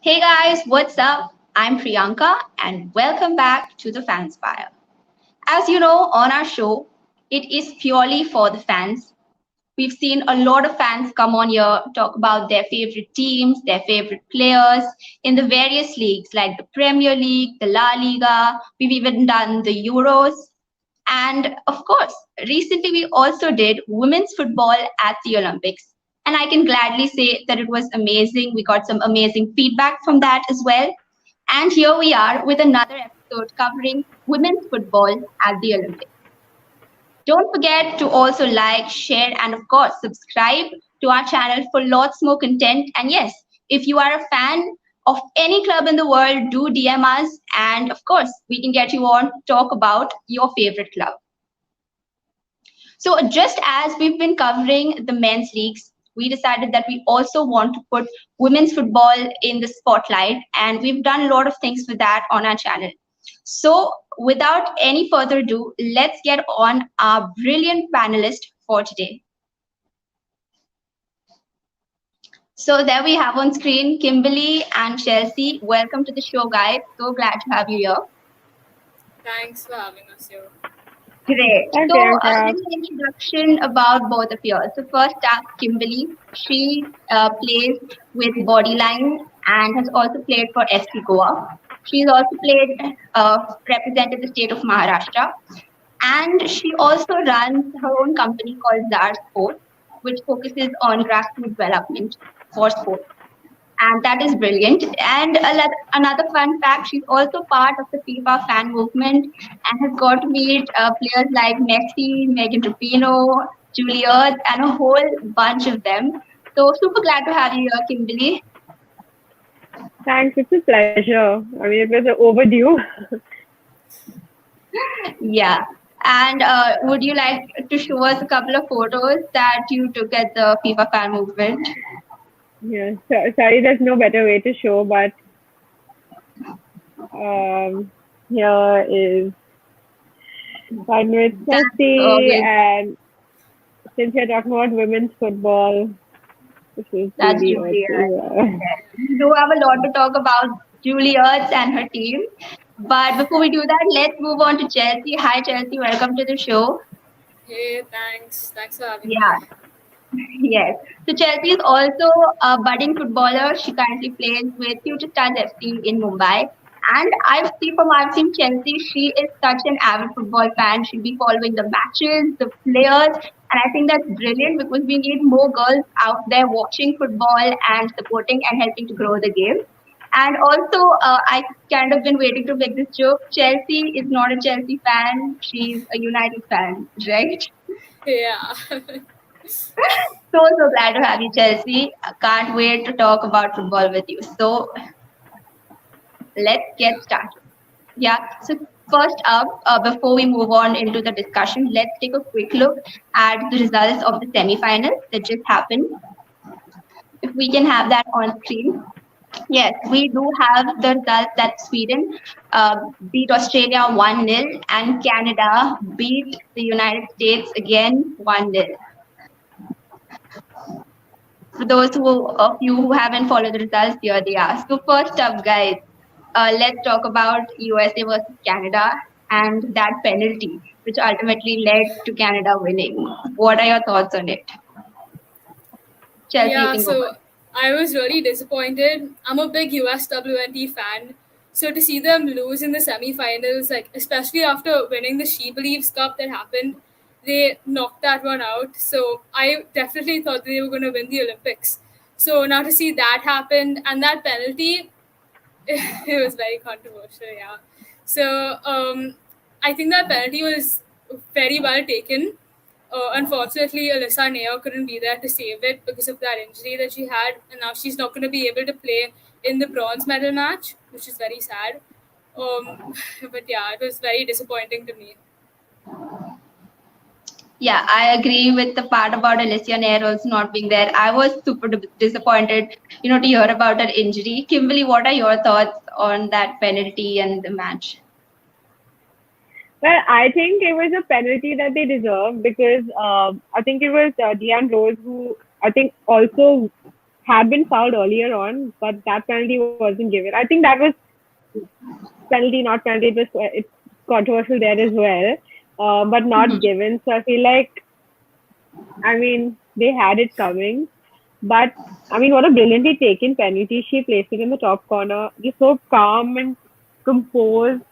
Hey guys, what's up? I'm Priyanka and welcome back to the Fanspire. As you know, on our show, it is purely for the fans. We've seen a lot of fans come on here, talk about their favorite teams, their favorite players in the various leagues like the Premier League, the La Liga. We've even done the Euros. And of course, recently we also did women's football at the Olympics. And I can gladly say that it was amazing. We got some amazing feedback from that as well. And here we are with another episode covering women's football at the Olympics. Don't forget to also like, share, and of course, subscribe to our channel for lots more content. And yes, if you are a fan of any club in the world, do DM us. And of course, we can get you on to talk about your favorite club. So, just as we've been covering the men's leagues, we decided that we also want to put women's football in the spotlight, and we've done a lot of things with that on our channel. So, without any further ado, let's get on our brilliant panelist for today. So, there we have on screen Kimberly and Chelsea. Welcome to the show, guys. So glad to have you here. Thanks for having us here. Great. Hi, So, Priyanka. little introduction about both of you. So, first up, Kimberly. She plays with Bodyline and has also played for FC Goa. She's also represented the state of Maharashtra, and she also runs her own company called Zar Sports, which focuses on grassroots development for sports, and that is brilliant. And another fun fact, she's also part of the FIFA fan movement and has got to meet players like Messi, Megan Rapinoe, Juliet, and a whole bunch of them. So super glad to have you here, Kimberly. Thanks. It's a pleasure. I mean, it was overdue. Yeah. And would you like to show us a couple of photos that you took at the FIFA fan movement? Yeah. Sorry, there's no better way to show, but here is one with That's Messi, always and since we're talking about women's football, this is that's Juliet. Juliet. Yeah. We do have a lot to talk about Juliet and her team. But before we do that, let's move on to Chelsea. Hi, Chelsea. Welcome to the show. Hey, thanks. Thanks for having me. Yeah, yes. So Chelsea is also a budding footballer. She currently plays with Future Stars FC in Mumbai. And I've seen Chelsea. She is such an avid football fan. She'll be following the matches, the players, and I think that's brilliant because we need more girls out there watching football and supporting and helping to grow the game. And also, I kind of been waiting to make this joke. Chelsea is not a Chelsea fan; she's a United fan, right? Yeah. So glad to have you, Chelsea. I can't wait to talk about football with you. So let's get started. Yeah. So first up, before we move on into the discussion, let's take a quick look at the results of the semi-finals that just happened. If we can have that on screen. Yes, we do have the result that Sweden beat Australia 1-0 and Canada beat the United States again 1-0. For those of you who haven't followed the results, here they are. So first up, guys, let's talk about USA versus Canada and that penalty, which ultimately led to Canada winning. What are your thoughts on it? Chelsea, you Yeah, can go so first. I was really disappointed. I'm a big USWNT fan. So to see them lose in the semi-finals, like especially after winning the She Believes Cup that happened, they knocked that one out. So I definitely thought they were going to win the Olympics. So now to see that happen and that penalty, it was very controversial, yeah. So I think that penalty was very well taken. Unfortunately, Alyssa Nair couldn't be there to save it because of that injury that she had, and now she's not going to be able to play in the bronze medal match, which is very sad. But yeah, it was very disappointing to me. Yeah, I agree with the part about Alicia Nair also not being there. I was super disappointed, to hear about her injury. Kimberly, what are your thoughts on that penalty and the match? Well, I think it was a penalty that they deserved because I think it was Deanne Rose who I think also had been fouled earlier on, but that penalty wasn't given. I think that was penalty, not penalty. It's controversial there as well, but not Mhm. given. So I feel like, I mean, they had it coming. But I mean, what a brilliantly taken penalty. She placed it in the top corner. Just so calm and composed.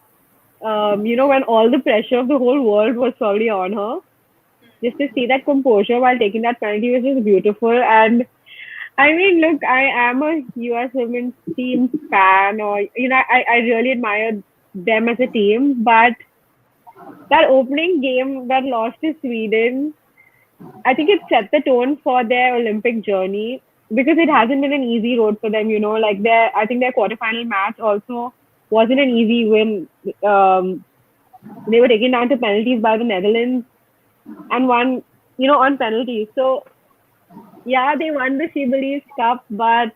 When all the pressure of the whole world was probably on her. Just to see that composure while taking that penalty was just beautiful. And I mean, look, I am a US women's team fan, or I really admire them as a team. But that opening game that lost to Sweden, I think it set the tone for their Olympic journey because it hasn't been an easy road for them. Like I think their quarterfinal match also wasn't an easy win. They were taken down to penalties by the Netherlands and won, on penalties. So yeah, they won the She Believes Cup, but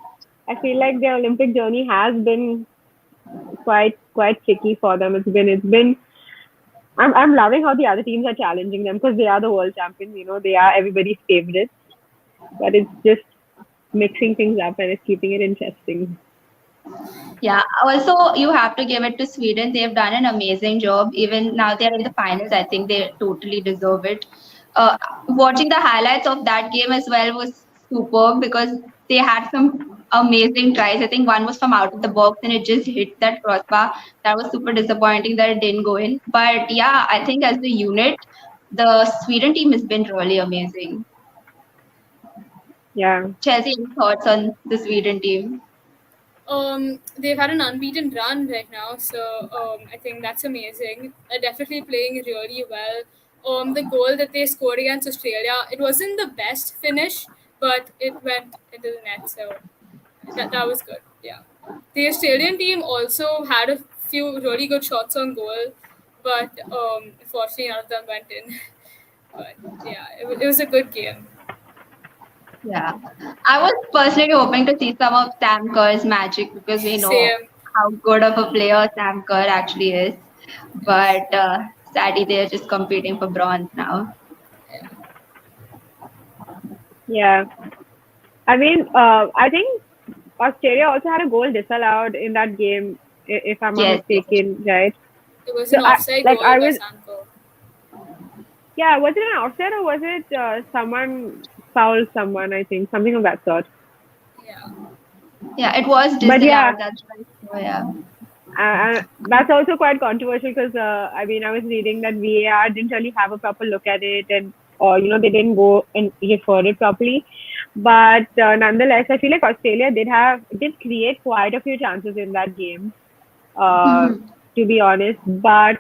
I feel like their Olympic journey has been quite tricky for them. It's been. I'm loving how the other teams are challenging them because they are the world champions. They are everybody's favorites, but it's just mixing things up and it's keeping it interesting. Yeah, also you have to give it to Sweden. They've done an amazing job. Even now they're in the finals. I think they totally deserve it. Watching the highlights of that game as well was superb because they had some amazing tries. I think one was from out of the box and it just hit that crossbar. That was super disappointing that it didn't go in. But yeah, I think as a unit, the Sweden team has been really amazing. Yeah. Chelsea, any thoughts on the Sweden team? They've had an unbeaten run right now, so I think that's amazing. Definitely playing really well. The goal that they scored against Australia, it wasn't the best finish, but it went into the net, so that was good. Yeah, the Australian team also had a few really good shots on goal, but unfortunately none of them went in. But yeah, it was a good game. Yeah, I was personally hoping to see some of Sam Kerr's magic because we know Same. how good of a player Sam Kerr actually is. Yes. But sadly, they're just competing for bronze now. Yeah. Yeah. I mean, I think Australia also had a goal disallowed in that game, if I'm not Yes, yes. mistaken, right? It was So an offside like goal I by was, Sanko. yeah, was it an offset or was it someone fouled someone? I think something of that sort. Yeah. Yeah, it was But yeah, disallowed. That's right. So, yeah. that's also quite controversial because I mean I was reading that VAR didn't really have a proper look at it and or they didn't go and refer it properly. But nonetheless, I feel like Australia did create quite a few chances in that game. Uh, Mhm. to be honest, but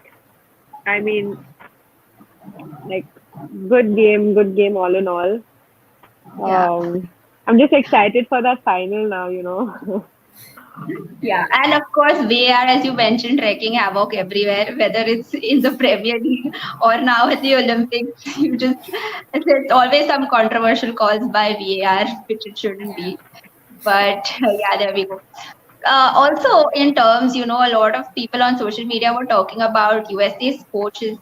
I mean like good game all in all. Yeah. I'm just excited for that final now. Yeah, Yeah. and of course, VAR, as you mentioned, wreaking havoc everywhere, whether it's in the Premier League or now at the Olympics. There's always some controversial calls by VAR, which it shouldn't Yeah. be. But yeah, there we go. Also, in terms, a lot of people on social media were talking about USA's coaches,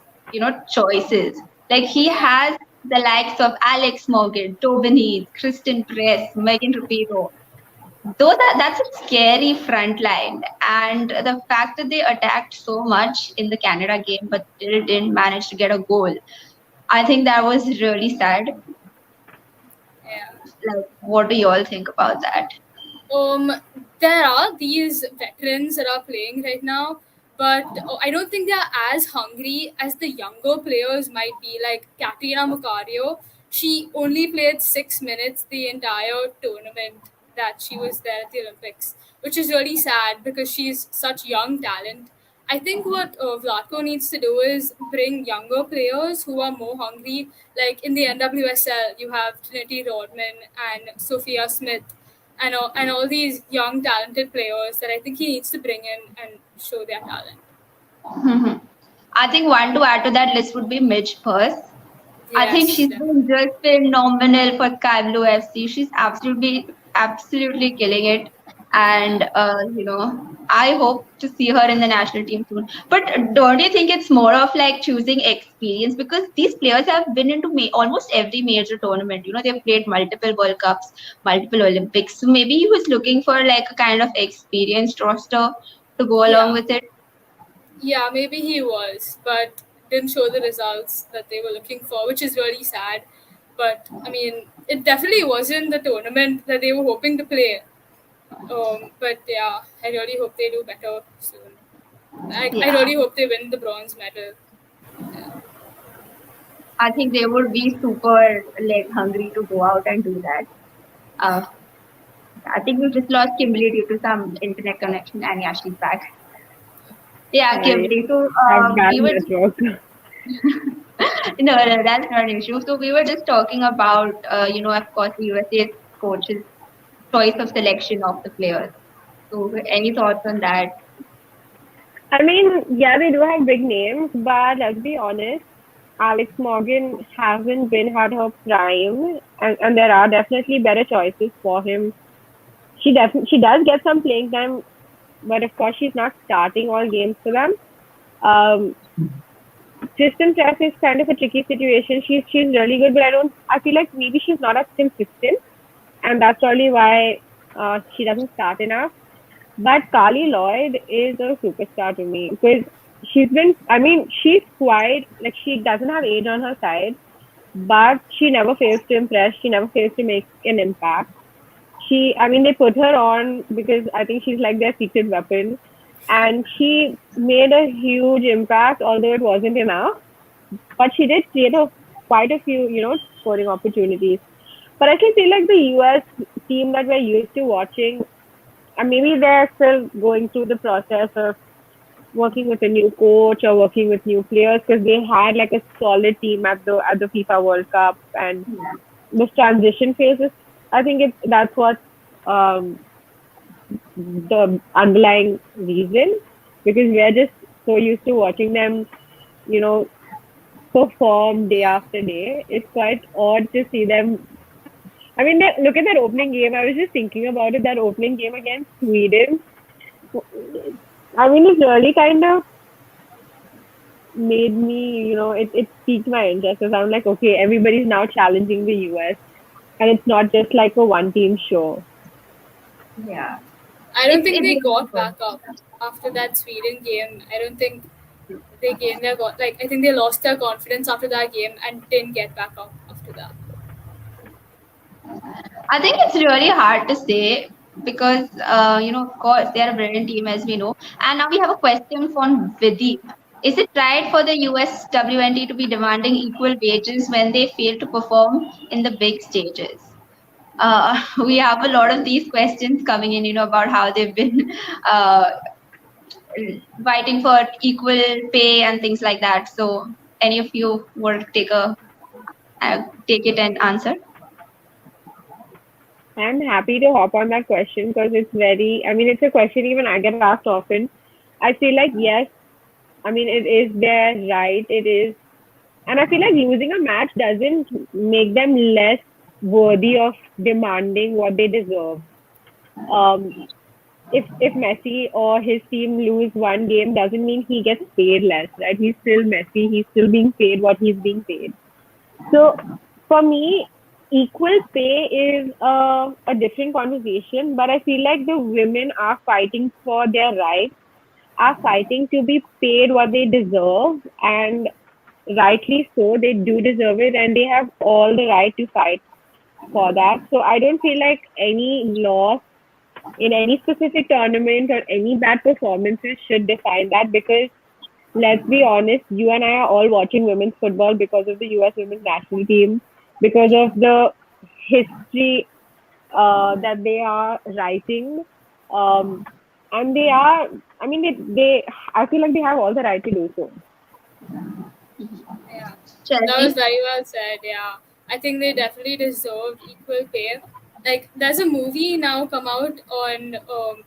choices. Like he Yeah. has the likes of Alex Morgan, Tobin Heath, Kristen Press, Megan Rapinoe. That's a scary front line, and the fact that they attacked so much in the Canada game but still didn't manage to get a goal, I think that was really sad. Yeah. Like, what do you all think about that? Um, there are these veterans that are playing right now, but I don't think they're as hungry as the younger players might be. Like Katrina Macario, she only played 6 minutes the entire tournament that she was there at the Olympics, which is really sad because she's such young talent. I think what Vlatko needs to do is bring younger players who are more hungry. Like in the NWSL, you have Trinity Rodman and Sophia Smith and all these young talented players that I think he needs to bring in and show their talent. Mhm. I think one to add to that list would be Midge Purse. I think Yes, she's been definitely. just phenomenal for Sky Blue FC. She's absolutely killing it. And I hope to see her in the national team soon. But don't you think it's more of like choosing experience, because these players have been into almost every major tournament? They've played multiple World Cups, multiple Olympics, so maybe he was looking for like a kind of experienced roster to go along Yeah, with it. yeah, maybe he was, but didn't show the results that they were looking for, which is really sad. But I mean, it definitely wasn't the tournament that they were hoping to play. But yeah, I really hope they do better soon. I Yeah, really hope they win the bronze medal. Yeah. I think they would be super like hungry to go out and do that. uh, I think we just lost Kimberly due to some internet connection, and yeah, she's back. Yeah, I Kimberly. So have bad we were just network. no, that's not an issue. So we were just talking about, of course, the USA coach's choice of selection of the players. So any thoughts on that? I mean, yeah, they do have big names, but let's be honest, Alex Morgan hasn't been at her prime, and there are definitely better choices for him. She does get some playing time, but of course she's not starting all games for them. Um, System chess is kind of a tricky situation. She's really good, but I feel like maybe she's not as consistent, and that's probably why she doesn't start enough. But Carly Lloyd is a superstar to me because I mean, she's quite, like, she doesn't have age on her side, but she never fails to impress. She never fails to make an impact. I mean, they put her on because I think she's like their secret weapon. And she made a huge impact, although it wasn't enough. But she did create quite a few, scoring opportunities. But I can feel like the US team that we're used to watching, and maybe they're still going through the process of working with a new coach or working with new players, because they had like a solid team at the FIFA World Cup, and this transition phase is, I think that's what um, the underlying reason, because we're just so used to watching them, you know, perform day after day. It's quite odd to see them. I mean, look at that opening game. I was just thinking about it. That opening game against Sweden. I mean, it really kind of made me, it piqued my interest. Because I'm like, okay, everybody's now challenging the US, and it's not just like a one team show. Yeah, I don't think it's they really got good. back up after that Sweden game. I don't think they gained their like. I think they lost their confidence after that game and didn't get back up after that. I think it's really hard to say because, of course, they are a brilliant team, as we know. And now we have a question from Vidhi. Is it right for the USWNT to be demanding equal wages when they fail to perform in the big stages? We have a lot of these questions coming in, about how they've been uh, fighting for equal pay and things like that. So, any of you would take it and answer? I'm happy to hop on that question because I mean, it's a question even I get asked often. I feel like, yes, I mean, it is their right. It is. And I feel like losing a match doesn't make them less worthy of demanding what they deserve. Um, if Messi or his team lose one game, doesn't mean he gets paid less, right? He's still Messi. He's still being paid what he's being paid. So for me, equal pay is a different conversation, but I feel like the women are fighting for their rights, are fighting to be paid what they deserve, and rightly so. They do deserve it, and they have all the right to fight for that. So I don't feel like any loss in any specific tournament or any bad performances should define that, because let's be honest, you and I are all watching women's football because of the US women's national team, because of the history that they are writing. Um, and they are, I mean, I feel like they have all the right to do so. Yeah, that was Chelsea? very well said. Yeah, I think they definitely deserve equal pay. Like, there's a movie now come out on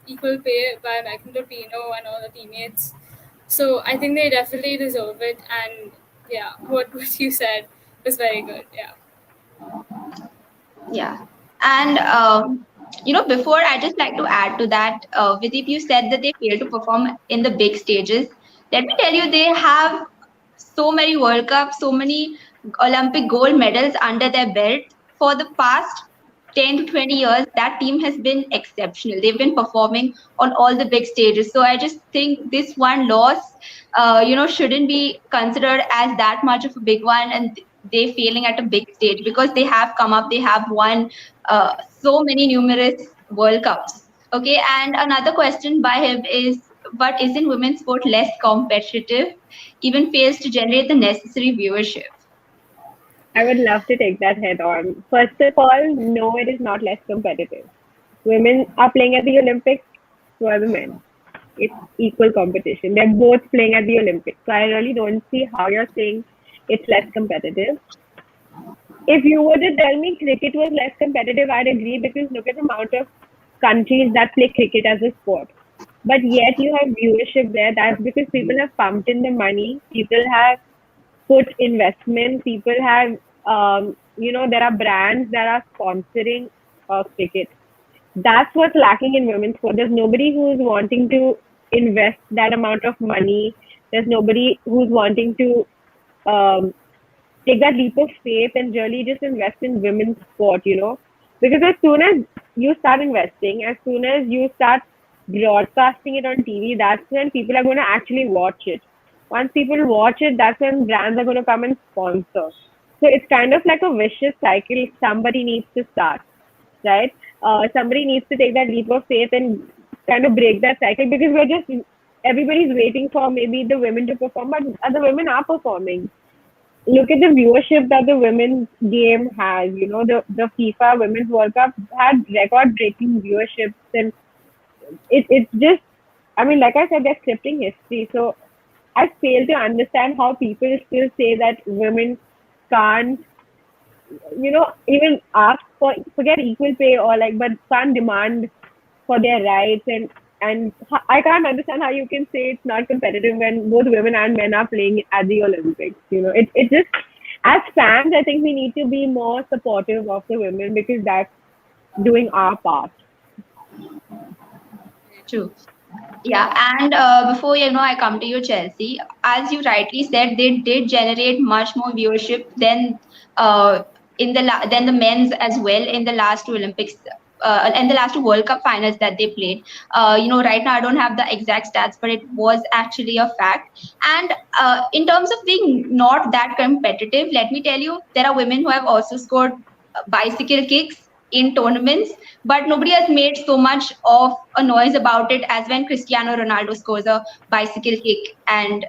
equal pay by Megan Rapinoe and all the teammates. So I think they definitely deserve it. And yeah, what you said was very good. Yeah. Yeah. And Before I just like to add to that, Vidip, you said that they fail to perform in the big stages. Let me tell you, they have so many World Cups, so many Olympic gold medals under their belt. For the past 10 to 20 years, that team has been exceptional. They've been performing on all the big stages. So I just think this one loss, shouldn't be considered as that much of a big one, and they failing at a big stage because they have come up, they have won so many numerous World Cups. Okay, and another question by him is, but isn't women's sport less competitive? Even fails to generate the necessary viewership. I would love to take that head on. First of all, no, it is not less competitive. Women are playing at the Olympics, so are the men. It's equal competition. They're both playing at the Olympics. So I really don't see how you're saying it's less competitive. If you were to tell me cricket was less competitive, I'd agree, because look at the amount of countries that play cricket as a sport. But yet you have viewership there. That's because people have pumped in the money. People have put investment. People have, there are brands that are sponsoring cricket. That's what's lacking in women's sport. There's nobody who's wanting to invest that amount of money. There's nobody who's wanting to take that leap of faith and really just invest in women's sport. Because as soon as you start investing, as soon as you start broadcasting it on TV, that's when people are going to actually watch it. Once people watch it, that's when brands are going to come and sponsor. So it's kind of like a vicious cycle. Somebody needs to start, right? Somebody needs to take that leap of faith and kind of break that cycle, because everybody's waiting for maybe the women to perform, but the women are performing. Look at the viewership that the women's game has. The FIFA Women's World Cup had record-breaking viewerships, and it's just, I mean, like I said, they're scripting history. So I fail to understand how people still say that women can't, even ask for, forget equal pay, or like, but can't demand for their rights. And I can't understand how you can say it's not competitive when both women and men are playing at the Olympics. It just, as fans, I think we need to be more supportive of the women, because that's doing our part. True. Yeah, and before I come to you, Chelsea. As you rightly said, they did generate much more viewership than than the men's as well in the last two Olympics. And the last two World Cup finals that they played. Right now I don't have the exact stats, but it was actually a fact. And in terms of being not that competitive, let me tell you, there are women who have also scored bicycle kicks in tournaments, but nobody has made so much of a noise about it as when Cristiano Ronaldo scores a bicycle kick. And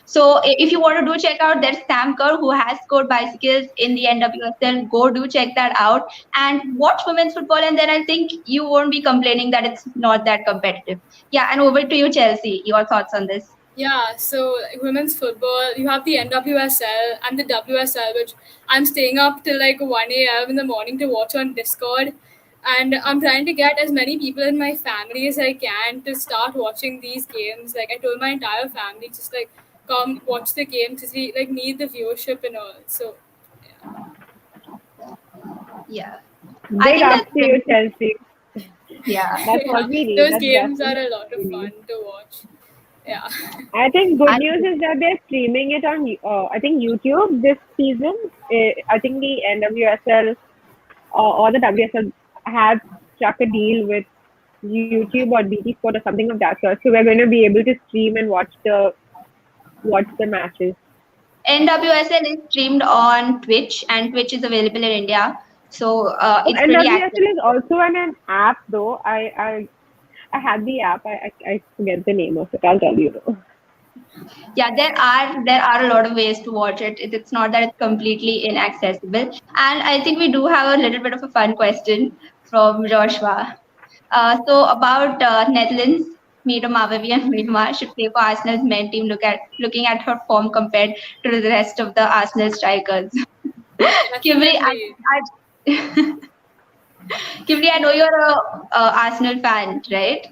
so if you want to do check out, there's Sam Kerr who has scored bicycles in the NWSL. Go do check that out and watch women's football, and then I think you won't be complaining that it's not that competitive. Yeah, and over to you, Chelsea. Your thoughts on this? Yeah, so women's football, you have the NWSL and the WSL, which I'm staying up till like 1 a.m. in the morning to watch on Discord. And I'm trying to get as many people in my family as I can to start watching these games. Like, I told my entire family, just like, come watch the game because we like need the viewership and all. So, Yeah, I Big think up that's to you, Chelsea. yeah. That's yeah, what we need. those That's games are definitely a lot what we of need. fun to watch. Yeah. I think good And news is that they're streaming it on, I think, YouTube this season. I think the NWSL or the WSL have struck a deal with YouTube or BT Sport or something of that sort. So we're going to be able to stream and watch the matches. NWSL is streamed on Twitch, and Twitch is available in India, so Oh, it's pretty NWSL is accessible. also an app though. I had the app. I forget the name of it. I'll tell you though. Yeah, there are a lot of ways to watch it. It's not that it's completely inaccessible. And I think we do have a little bit of a fun question from Joshua. So about Netherlands, Mira Mavivi and Myanmar should play for Arsenal's men team. Looking at her form compared to the rest of the Arsenal strikers. Kivri, Definitely. Kivri, I know you're a Arsenal fan, right?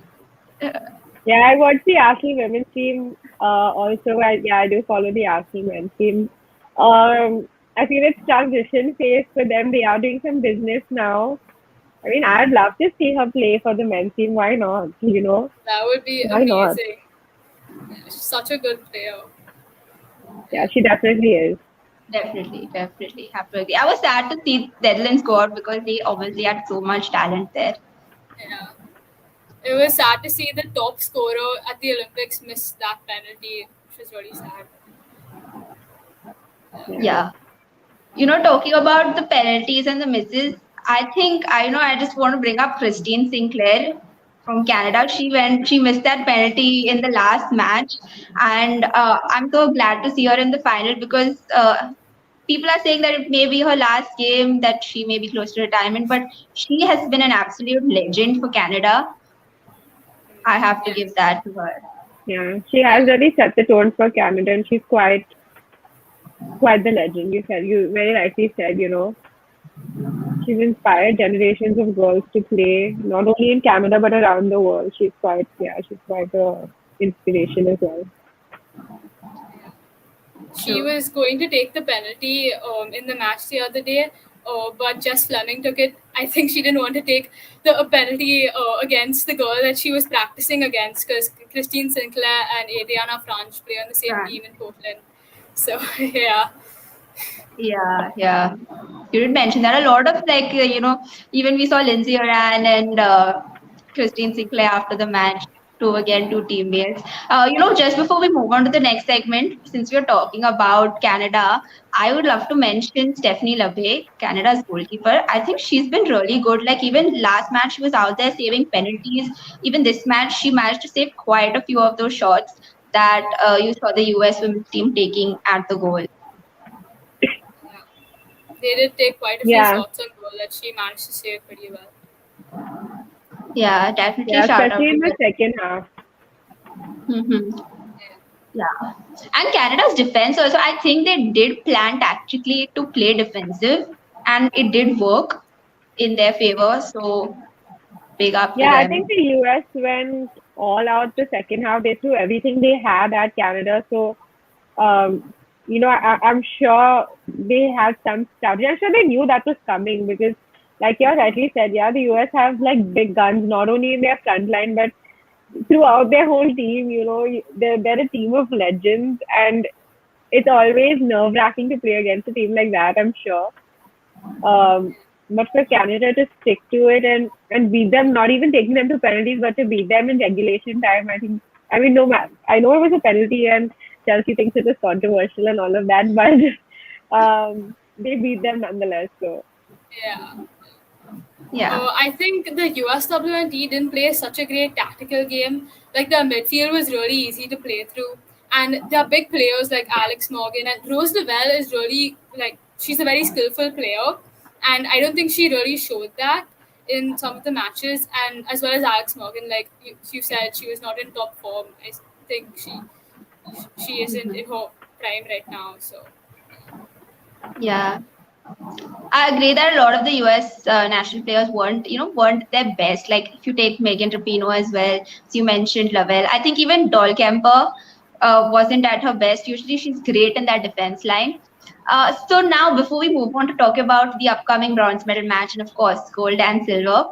Yeah, I watch the Arsenal women's team. Also, I do follow the Arsenal men's team. I feel it's transition phase for them. They are doing some business now. I mean, I'd love to see her play for the men's team. Why not? That would be Why not? amazing. She's such a good player. Yeah, she definitely is. Definitely, definitely. Have to agree. I was sad to see Netherlands go out because they obviously had so much talent there. Yeah. It was sad to see the top scorer at the Olympics miss that penalty, which was really sad. Yeah. Yeah. Talking about the penalties and the misses, I just want to bring up Christine Sinclair from Canada. She missed that penalty in the last match, and I'm so glad to see her in the final because people are saying that it may be her last game, that she may be close to retirement, but she has been an absolute legend for Canada. I have to give Yes. that to her. Yeah, she has really set the tone for Canada, and she's quite the legend. You very rightly said. She's inspired generations of girls to play not only in Canada but around the world. She's quite a inspiration as well. She True. was going to take the penalty in the match the other day, but Jess Fleming took it. I think she didn't want to take the penalty against the girl that she was practicing against because Christine Sinclair and Adriana Franch play on the same Right. team in Portland. So, yeah. Yeah, yeah. You did mention that a lot of even we saw Lindsay Horan and Christine Sinclair after the match, two teammates. Just before we move on to the next segment, since we're talking about Canada, I would love to mention Stephanie LeBay, Canada's goalkeeper. I think she's been really good. Like even last match, she was out there saving penalties. Even this match, she managed to save quite a few of those shots that you saw the US women's team taking at the goal. They did take quite a few Yeah, shots on goal that she managed to save pretty well. Yeah, definitely yeah, shout out especially to in the her. second half. Hmm. Yeah. And Canada's defense also, I think they did plan tactically to play defensive and it did work in their favor. So big up to Yeah, I them. think the US went all out the second half. They threw everything they had at Canada. So, I'm sure they had some strategy. I'm sure they knew that was coming because, like you rightly said, yeah, the US have like big guns, not only in their front line, but throughout their whole team. They're a team of legends, and it's always nerve wracking to play against a team like that, I'm sure. Um, but for Canada to stick to it and beat them, not even taking them to penalties, but to beat them in regulation time, I mean, no matter, I know it was a penalty and Chelsea thinks it was controversial and all of that, but they beat them nonetheless. So, Yeah. Yeah. I think the USWNT didn't play such a great tactical game. Like the midfield was really easy to play through, and there are big players like Alex Morgan and Rose Lavelle is really like she's a very skillful player, and I don't think she really showed that in some of the matches. And as well as Alex Morgan, like you said, she was not in top form. I think she isn't Mhm. in her prime right now. So Yeah. I agree that a lot of the US national players weren't their best. Like if you take Megan Rapinoe as well, as you mentioned Lavelle. I think even Doll Kemper wasn't at her best. Usually she's great in that defense line. So now, before we move on to talk about the upcoming bronze medal match and of course gold and silver,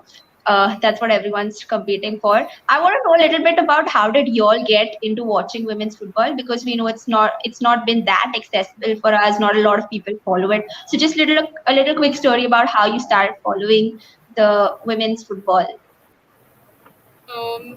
that's what everyone's competing for. I want to know a little bit about how did you all get into watching women's football because we know it's not been that accessible for us. Not a lot of people follow it. So just a little quick story about how you started following the women's football.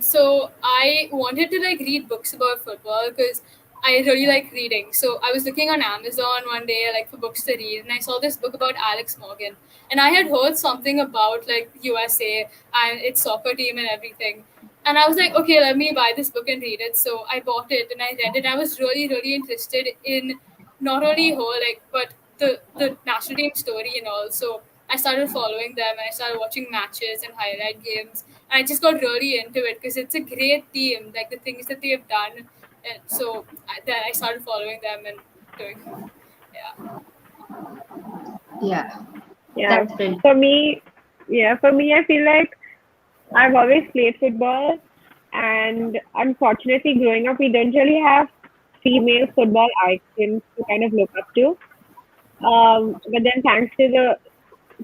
So I wanted to like read books about football because I really like reading. So I was looking on Amazon one day like for books to read, and I saw this book about Alex Morgan, and I had heard something about like USA and its soccer team and everything. And I was like, okay, let me buy this book and read it. So I bought it and I read it. I was really, really interested in not only her like, but the national team story and all. So I started following them and I started watching matches and highlight games. And I just got really into it because it's a great team, like the things that they've done. And so then I started following them and doing, yeah. Yeah, yeah, that's brilliant. for me, I feel like I've always played football, and unfortunately, growing up, we didn't really have female football icons to kind of look up to. But then, thanks to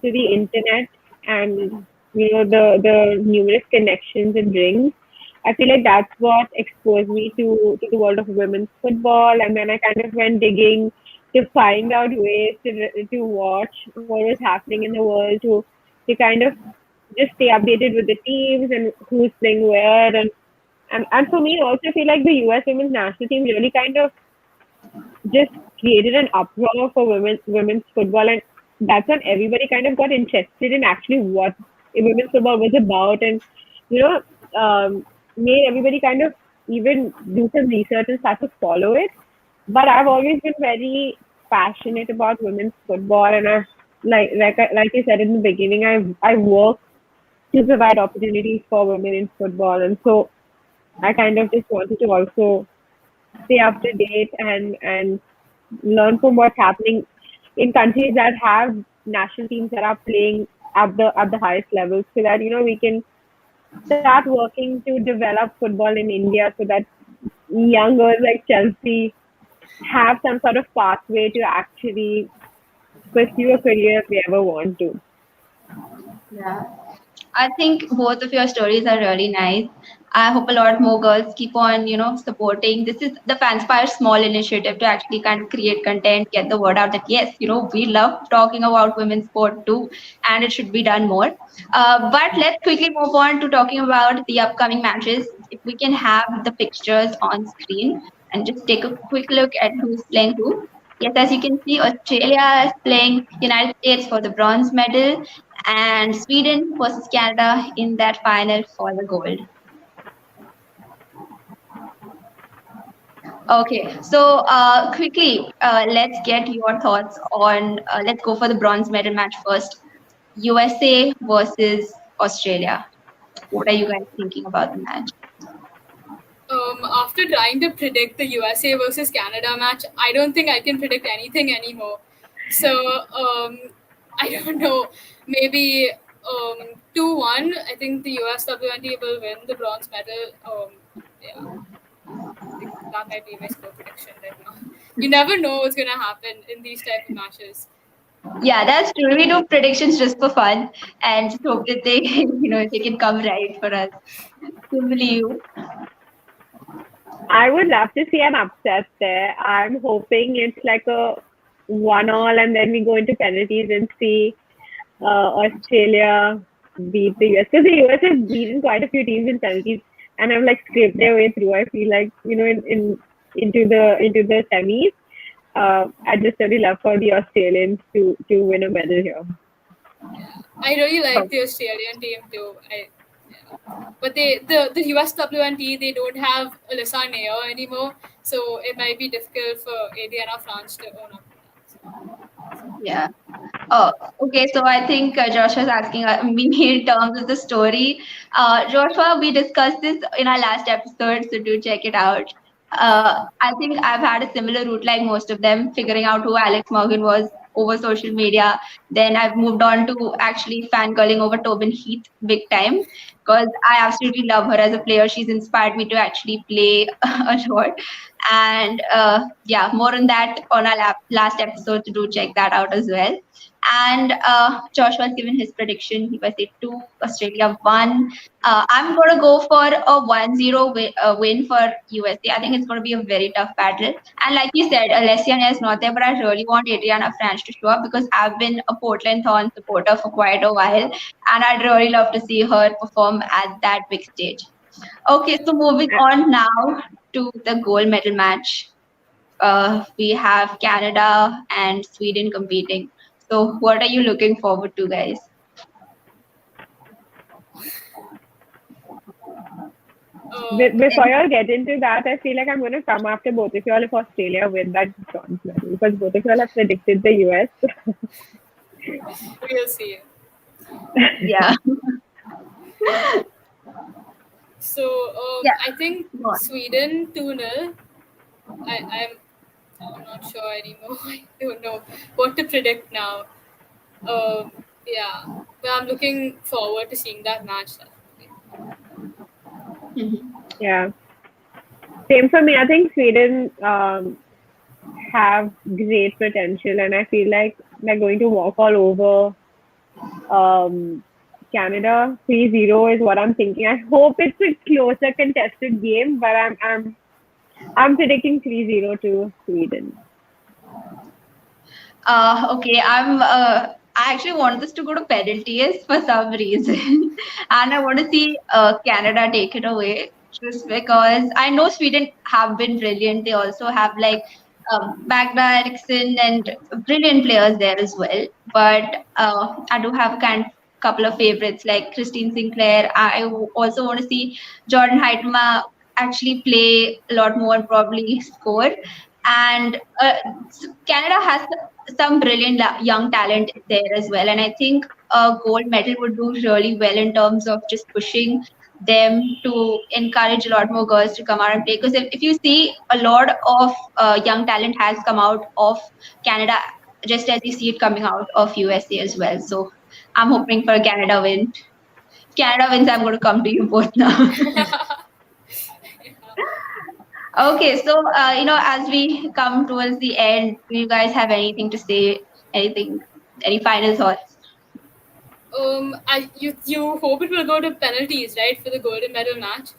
the internet and the numerous connections it brings. I feel like that's what exposed me to the world of women's football, and then I kind of went digging to find out ways to watch what was happening in the world, to kind of just stay updated with the teams and who's playing where, and for me also I feel like the US women's national team really kind of just created an uproar for women's football, and that's when everybody kind of got interested in actually what women's football was about, and you know made everybody kind of even do some research and start to follow it. But I've always been very passionate about women's football, and I like you said in the beginning, I work to provide opportunities for women in football, and so I kind of just wanted to also stay up to date and learn from what's happening in countries that have national teams that are playing at the highest levels, so that we can start working to develop football in India, so that young girls like Chelsea have some sort of pathway to actually pursue a career if they ever want to. Yeah. I think both of your stories are really nice. I hope a lot more girls keep on, supporting. This is the Fanspire small initiative to actually kind of create content, get the word out that yes, we love talking about women's sport too, and it should be done more. But let's quickly move on to talking about the upcoming matches. If we can have the fixtures on screen and just take a quick look at who's playing who. Yes, as you can see, Australia is playing United States for the bronze medal, and Sweden versus Canada in that final for the gold. Okay, so quickly, let's get your thoughts on. Let's go for the bronze medal match first. USA versus Australia. What are you guys thinking about the match? After trying to predict the USA versus Canada match, I don't think I can predict anything anymore. So I don't know. Maybe 2-1. I think the USWNT will win the bronze medal. Yeah, I think that might be my score prediction right now. You never know what's gonna happen in these type of matches. Yeah, that's true. We do predictions just for fun and just hope that they, they can come right for us. Similarly, you. I would love to see an upset there. I'm hoping it's like a 1-1, and then we go into penalties and see Australia beat the US, because the US has beaten quite a few teams in penalties and have like scraped their way through. I feel like into the semis. I just really love for the Australians to win a medal here. I really like the Australian team too. But the USWNT, they don't have Alyssa Nair anymore, so it might be difficult for Adriana France to own up to that. Yeah. Oh, okay. So I think Joshua is asking me in terms of the story. Joshua, we discussed this in our last episode, so do check it out. I think I've had a similar route like most of them, figuring out who Alex Morgan was over social media. Then I've moved on to actually fangirling over Tobin Heath big time, because I absolutely love her as a player. She's inspired me to actually play a lot. And yeah, more on that on our last episode, so do check that out as well. And Joshua has given his prediction. He was 2, Australia 1. I'm going to go for a 1-0 win for USA. I think it's going to be a very tough battle. And like you said, Alessia is not there, but I really want Adriana France to show up, because I've been a Portland Thorns supporter for quite a while. And I'd really love to see her perform at that big stage. Okay, so moving on now to the gold medal match. We have Canada and Sweden competing. So what are you looking forward to, guys? Before y'all get into that, I feel like I'm going to come after both of y'all if Australia win that bronze medal, because both of y'all have predicted the US. We'll see. Yeah. So I think Sweden 2-0. I'm not sure anymore. I don't know what to predict now. Yeah, but I'm looking forward to seeing that match. Yeah. Same for me. I think Sweden have great potential, and I feel like they're going to walk all over Canada 3-0 is what I'm thinking. I hope it's a closer contested game, but I'm predicting 3-0 to Sweden. Okay, I actually want this to go to penalties for some reason, and I want to see Canada take it away just because I know Sweden have been brilliant. They also have like Magda Eriksson and brilliant players there as well. But I do have a couple of favorites like Christine Sinclair. Also want to see Jordan Heitma actually play a lot more and probably score. And Canada has some brilliant young talent there as well. And I think a gold medal would do really well in terms of just pushing them to encourage a lot more girls to come out and play. Because if you see, a lot of young talent has come out of Canada, just as you see it coming out of USA as well. So I'm hoping for a Canada win. Canada wins, I'm going to come to you both now. Okay, so as we come towards the end, do you guys have anything to say? Anything? Any final thoughts? You hope it will go to penalties, right, for the golden medal match.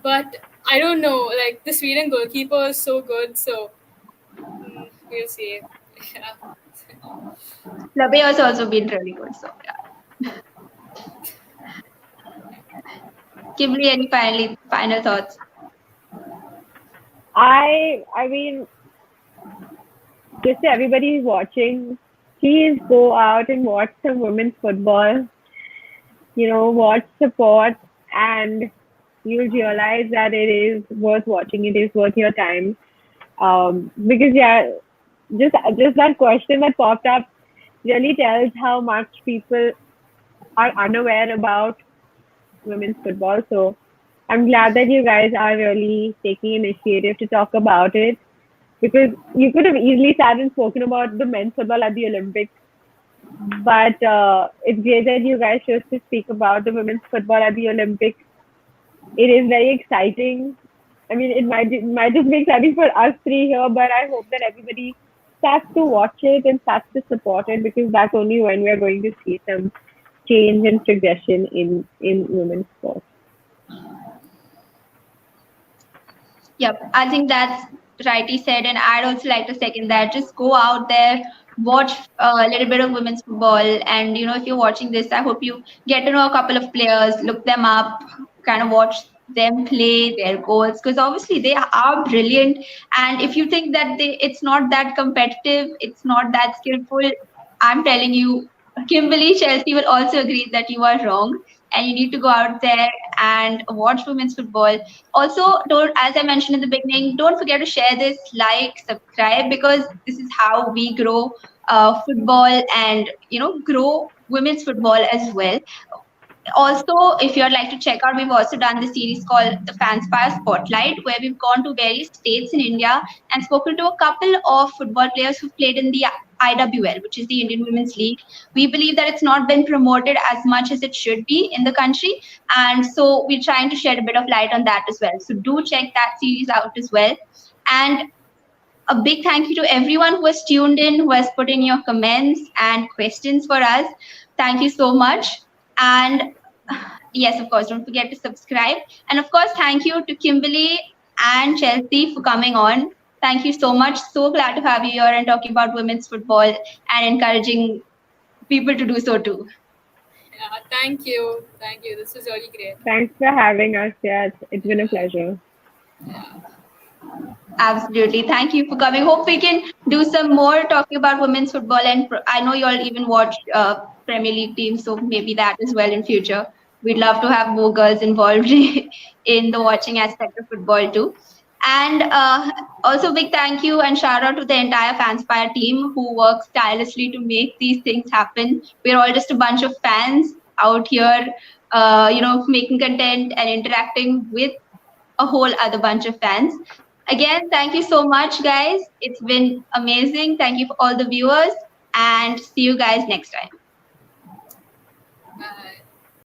But I don't know. Like the Sweden goalkeeper is so good, so we'll see. Yeah. Labe has also been really good. So yeah. Kimberly, any final thoughts? I mean, just to everybody who's watching, please go out and watch some women's football. Watch, support, and you'll realize that it is worth watching. It is worth your time. Because yeah, just that question that popped up really tells how much people are unaware about women's football. So I'm glad that you guys are really taking initiative to talk about it, because you could have easily sat and spoken about the men's football at the Olympics, but it's great that you guys chose to speak about the women's football at the Olympics. It is very exciting. I mean, it might just be exciting for us three here, but I hope that everybody starts to watch it and starts to support it, because that's only when we're going to see some change and progression in women's sports. Yep, I think that's rightly said, and I'd also like to second that. Just go out there, watch a little bit of women's football, and if you're watching this, I hope you get to know a couple of players, look them up, kind of watch them play their goals, because obviously they are brilliant. And if you think that it's not that competitive, it's not that skillful, I'm telling you, Kimberly, Chelsea will also agree that you are wrong, and you need to go out there and watch women's football. Also, don't, as I mentioned in the beginning, don't forget to share this, like, subscribe, because this is how we grow football and grow women's football as well. Also, if you'd like to check out, we've also done the series called the Fanspire Spotlight, where we've gone to various states in India and spoken to a couple of football players who've played in the IWL, which is the Indian Women's League. We believe that it's not been promoted as much as it should be in the country, and so we're trying to shed a bit of light on that as well. So do check that series out as well. And a big thank you to everyone who has tuned in, who has put in your comments and questions for us. Thank you so much. And yes, of course, don't forget to subscribe. And of course, thank you to Kimberly and Chelsea for coming on. Thank you so much. So glad to have you here and talking about women's football and encouraging people to do so too. Yeah, thank you. Thank you. This was really great. Thanks for having us. Yeah, it's been a pleasure. Yeah. Absolutely. Thank you for coming. Hope we can do some more talking about women's football. And I know you all even watch Premier League teams, so maybe that as well in future. We'd love to have more girls involved in the watching aspect of football too. And also big thank you and shout out to the entire Fanspire team who works tirelessly to make these things happen. We're all just a bunch of fans out here, making content and interacting with a whole other bunch of fans. Again, thank you so much, guys. It's been amazing. Thank you for all the viewers, and see you guys next time. Bye.